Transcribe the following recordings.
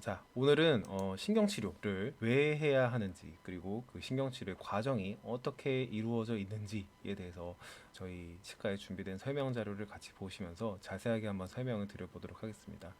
자, 오늘은 신경치료를 왜 해야 하는지, 그리고 그 신경치료의 과정이 어떻게 이루어져 있는지에 대해서 저희 치과에 준비된 설명 자료를 같이 보시면서 자세하게 한번 설명을 드려보도록 하겠습니다.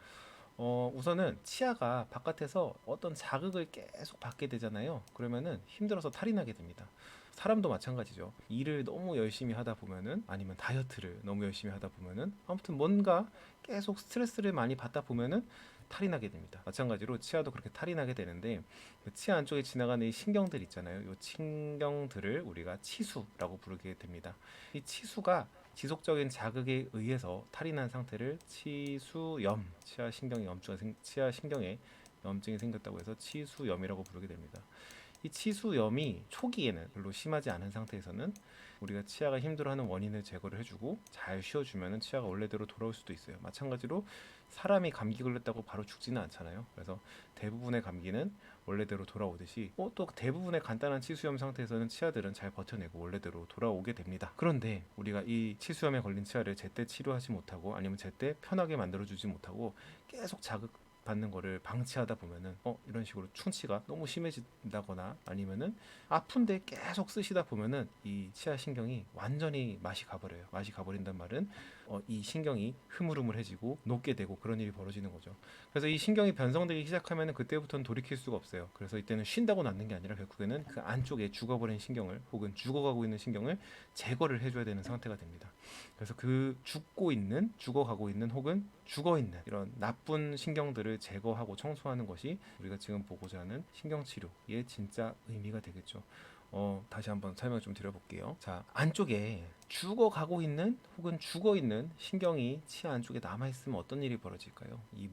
우선은 치아가 바깥에서 어떤 자극을 계속 받게 되잖아요. 그러면은 힘들어서 탈이 나게 됩니다. 사람도 마찬가지죠. 일을 너무 열심히 하다 보면은, 아니면 다이어트를 너무 열심히 하다 보면은, 아무튼 뭔가 계속 스트레스를 많이 받다 보면은 탈이 나게 됩니다. 마찬가지로 치아도 그렇게 탈이 나게 되는데, 그 치아 안쪽에 지나가는 이 신경들 있잖아요. 이 신경들을 우리가 치수라고 부르게 됩니다. 이 치수가 지속적인 자극에 의해서 탈이 난 상태를 치수염, 치아 신경에 염증이 생겼다고 해서 치수염이라고 부르게 됩니다. 이 치수염이 초기에는 별로 심하지 않은 상태에서는 우리가 치아가 힘들어하는 원인을 제거를 해주고 잘 쉬어주면 치아가 원래대로 돌아올 수도 있어요. 마찬가지로 사람이 감기 걸렸다고 바로 죽지는 않잖아요. 그래서 대부분의 감기는 원래대로 돌아오듯이 또 대부분의 간단한 치수염 상태에서는 치아들은 잘 버텨내고 원래대로 돌아오게 됩니다. 그런데 우리가 이 치수염에 걸린 치아를 제때 치료하지 못하고, 아니면 제때 편하게 만들어주지 못하고 계속 자극 받는 거를 방치하다 보면은 이런 식으로 충치가 너무 심해진다거나, 아니면은 아픈데 계속 쓰시다 보면은 이 치아 신경이 완전히 맛이 가버려요. 맛이 가버린단 말은 이 신경이 흐물흐물해지고 녹게 되고 그런 일이 벌어지는 거죠. 그래서 이 신경이 변성되기 시작하면은 그때부터는 돌이킬 수가 없어요. 그래서 이때는 쉰다고 낫는 게 아니라 결국에는 그 안쪽에 죽어버린 신경을, 혹은 죽어가고 있는 신경을 제거를 해줘야 되는 상태가 됩니다. 그래서 그 죽어가고 있는, 혹은 죽어 있는 이런 나쁜 신경들을 제거하고 청소하는 것이 우리가 지금 보고자 하는 신경치료의 진짜 의미가 되겠죠. 다시 한번 설명 좀 드려볼게요. 자, 안쪽에 죽어가고 있는, 혹은 죽어 있는 신경이 치아 안쪽에 남아있으면 어떤 일이 벌어질까요? 이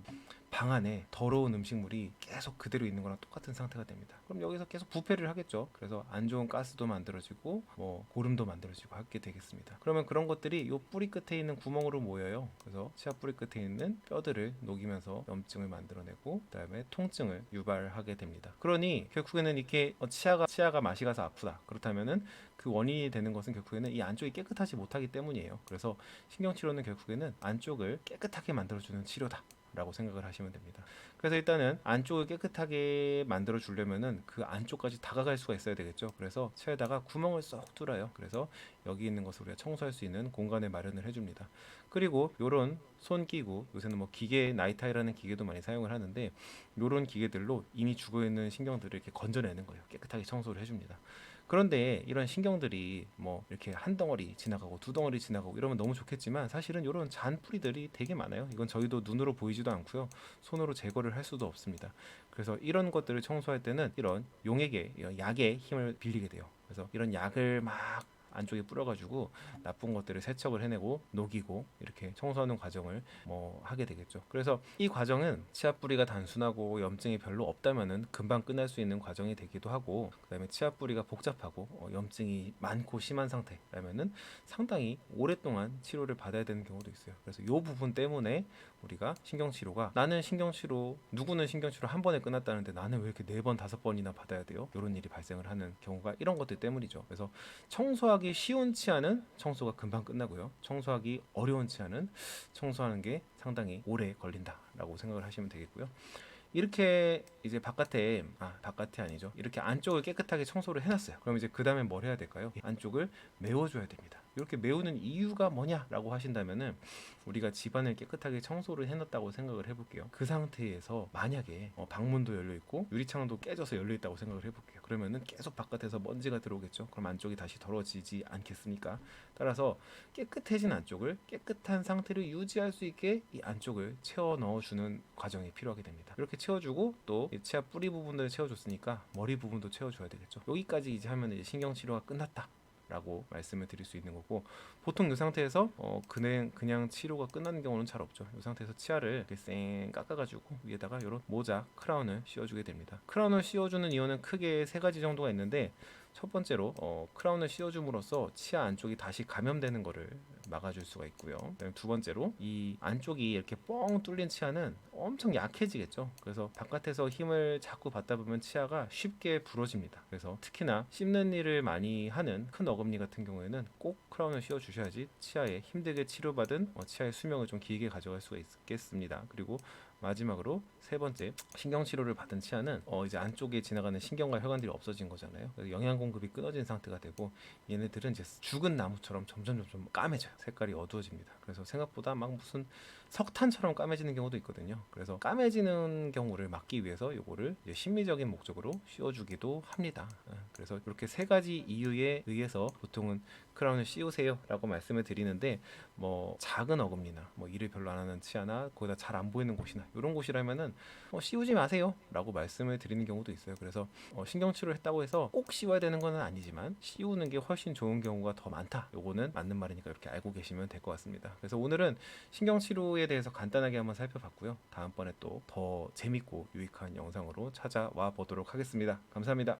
방 안에 더러운 음식물이 계속 그대로 있는 거랑 똑같은 상태가 됩니다. 그럼 여기서 계속 부패를 하겠죠. 그래서 안 좋은 가스도 만들어지고 고름도 만들어지고 하게 되겠습니다. 그러면 그런 것들이 요 뿌리 끝에 있는 구멍으로 모여요. 그래서 치아 뿌리 끝에 있는 뼈들을 녹이면서 염증을 만들어내고, 그다음에 통증을 유발하게 됩니다. 그러니 결국에는 이렇게 치아가 맛이 가서 아프다. 그렇다면은 그 원인이 되는 것은 결국에는 이 안쪽이 깨끗하지 못하기 때문이에요. 그래서 신경치료는 결국에는 안쪽을 깨끗하게 만들어주는 치료다 라고 생각을 하시면 됩니다. 그래서 일단은 안쪽을 깨끗하게 만들어 주려면은 그 안쪽까지 다가갈 수가 있어야 되겠죠. 그래서 치아에다가 구멍을 쏙 뚫어요. 그래서 여기 있는 것을 우리가 청소할 수 있는 공간을 마련을 해줍니다. 그리고 요런 손 기구, 요새는 뭐 기계, 나이타이라는 기계도 많이 사용을 하는데, 요런 기계들로 이미 죽어 있는 신경들을 이렇게 건져내는 거예요. 깨끗하게 청소를 해줍니다. 그런데 이런 신경들이 뭐 이렇게 한 덩어리 지나가고 두 덩어리 지나가고 이러면 너무 좋겠지만, 사실은 이런 잔뿌리들이 되게 많아요. 이건 저희도 눈으로 보이지도 않고요, 손으로 제거를 할 수도 없습니다. 그래서 이런 것들을 청소할 때는 이런 약의 힘을 빌리게 돼요. 그래서 이런 약을 막 안쪽에 뿌려가지고 나쁜 것들을 세척을 해내고 녹이고 이렇게 청소하는 과정을 하게 되겠죠. 그래서 이 과정은 치아 뿌리가 단순하고 염증이 별로 없다면은 금방 끝날 수 있는 과정이 되기도 하고, 그다음에 치아 뿌리가 복잡하고 염증이 많고 심한 상태라면은 상당히 오랫동안 치료를 받아야 되는 경우도 있어요. 그래서 이 부분 때문에 우리가 신경치료가, 누구는 신경치료 한 번에 끝났다는데 나는 왜 이렇게 네 번 다섯 번이나 받아야 돼요? 이런 일이 발생을 하는 경우가 이런 것들 때문이죠. 그래서 청소하기 쉬운 치아는 청소가 금방 끝나고요, 청소하기 어려운 치아는 청소하는 게 상당히 오래 걸린다라고 생각을 하시면 되겠고요. 이렇게 이제 바깥이 아니죠. 이렇게 안쪽을 깨끗하게 청소를 해놨어요. 그럼 이제 그 다음에 뭘 해야 될까요? 안쪽을 메워줘야 됩니다. 이렇게 메우는 이유가 뭐냐라고 하신다면은, 우리가 집안을 깨끗하게 청소를 해놨다고 생각을 해볼게요. 그 상태에서 만약에 방문도 열려 있고 유리창도 깨져서 열려 있다고 생각을 해볼게요. 그러면은 계속 바깥에서 먼지가 들어오겠죠. 그럼 안쪽이 다시 더러워지지 않겠습니까? 따라서 깨끗해진 안쪽을 깨끗한 상태를 유지할 수 있게 이 안쪽을 채워 넣어주는 과정이 필요하게 됩니다. 이렇게 채워주고, 또 치아 뿌리 부분들을 채워줬으니까 머리 부분도 채워줘야 되겠죠. 여기까지 이제 하면 이제 신경치료가 끝났다 라고 말씀을 드릴 수 있는 거고, 보통 이 상태에서 그냥 치료가 끝나는 경우는 잘 없죠. 이 상태에서 치아를 이렇게 쌩 깎아가지고 위에다가 이런 모자, 크라운을 씌워주게 됩니다. 크라운을 씌워주는 이유는 크게 세 가지 정도가 있는데, 첫 번째로 크라운을 씌워줌으로써 치아 안쪽이 다시 감염되는 것을 막아줄 수가 있고요. 두 번째로, 이 안쪽이 이렇게 뻥 뚫린 치아는 엄청 약해지겠죠. 그래서 바깥에서 힘을 자꾸 받다 보면 치아가 쉽게 부러집니다. 그래서 특히나 씹는 일을 많이 하는 큰 어금니 같은 경우에는 꼭 크라운을 씌워 주셔야지 치아에 힘들게 치료받은 치아의 수명을 좀 길게 가져갈 수가 있겠습니다. 그리고 마지막으로 세 번째, 신경 치료를 받은 치아는 이제 안쪽에 지나가는 신경과 혈관들이 없어진 거잖아요. 그래서 영양 공급이 끊어진 상태가 되고 얘네들은 이제 죽은 나무처럼 점점 까매져요. 색깔이 어두워집니다. 그래서 생각보다 막 무슨 석탄처럼 까매지는 경우도 있거든요. 그래서 까매지는 경우를 막기 위해서 이거를 이제 심미적인 목적으로 씌워주기도 합니다. 그래서 이렇게 세 가지 이유에 의해서 보통은 크라운을 씌우세요 라고 말씀을 드리는데, 뭐 작은 어금니나 뭐 일을 별로 안 하는 치아나 거기다 잘 안 보이는 곳이나 이런 곳이라면은 씌우지 마세요 라고 말씀을 드리는 경우도 있어요. 그래서 신경치료를 했다고 해서 꼭 씌워야 되는 건 아니지만 씌우는 게 훨씬 좋은 경우가 더 많다, 요거는 맞는 말이니까 이렇게 알고 계시면 될 것 같습니다. 그래서 오늘은 신경치료에 대해서 간단하게 한번 살펴봤고요. 다음번에 또 더 재밌고 유익한 영상으로 찾아와 보도록 하겠습니다. 감사합니다.